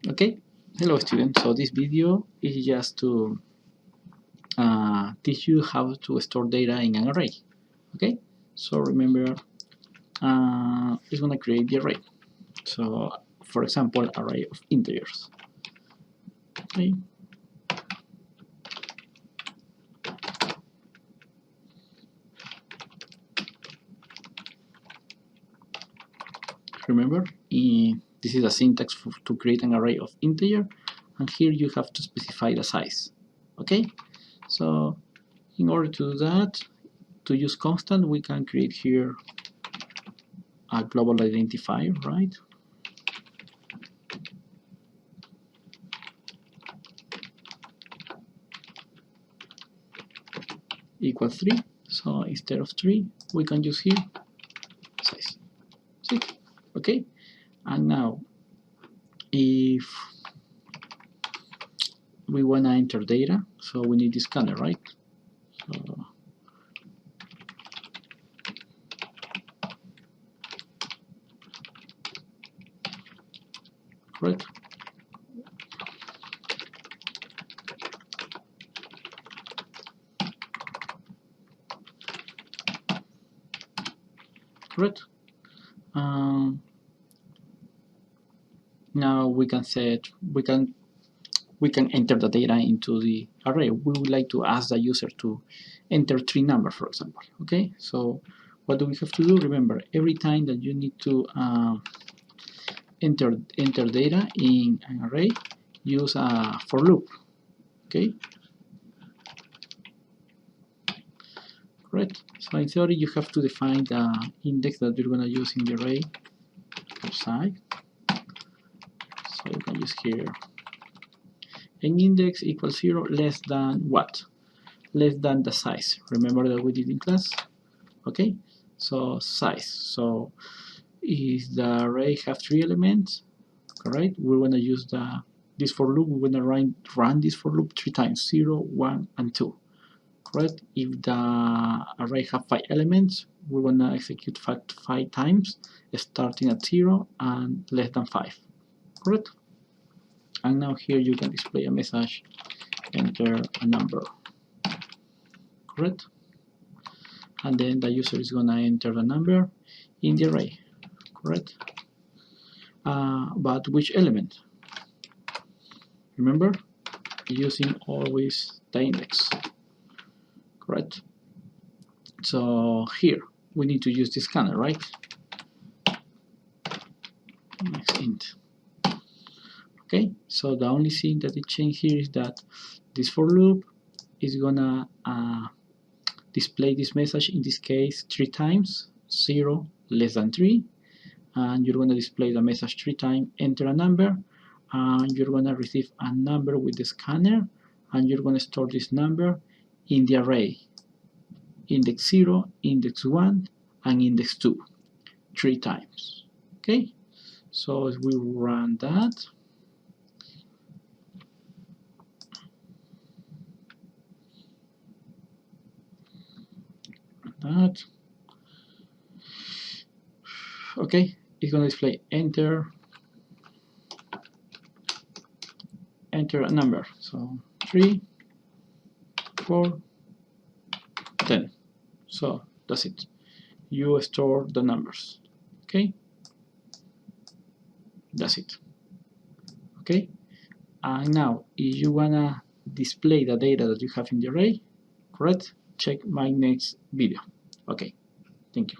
Okay, hello students. So this video is just to teach you how to store data in an array. Okay, so remember, it's gonna create the array. So for example, array of integers. Okay. Remember, this is a syntax to create an array of integer, and here you have to specify the size. Okay, so in order to do that, to use constant, we can create here a global identifier, right? Equals 3. So instead of 3, we can use here size 6. Okay, and now if we want to enter data, so we need this scanner, right? So correct. Correct. Now we can enter the data into the array. We would like to ask the user to enter 3 numbers, for example. Okay, so what do we have to do? Remember, every time that you need to enter data in an array, use a for loop. Okay, correct. So in theory, you have to define the index that you're going to use in the array outside. So you can use here an index equals 0 less than what? Less than the size. Remember that we did in class? Okay, so size. So if the array have 3 elements, correct, we're going to use this for loop. We're going to run this for loop 3 times, 0, 1, and 2. Correct. If the array have 5 elements, we're going to execute 5 times, starting at 0 and less than 5. Correct. And now here you can display a message, enter a number. Correct. And then the user is going to enter the number in the array. Correct. But which element? Remember, using always the index. Correct. So here we need to use the scanner, right? Next int. Okay, so the only thing that it changed here is that this for loop is gonna display this message, in this case 3 times, 0 less than 3, and you're gonna display the message 3 times, enter a number, and you're gonna receive a number with the scanner, and you're gonna store this number in the array, index 0, index 1, and index 2, 3 times. Okay, so if we run that, okay, it's going to display enter a number, so 3, 4, 10. So that's it, you store the numbers. Okay, that's it. Okay, and now if you wanna display the data that you have in the array, correct, check my next video. Okay, thank you.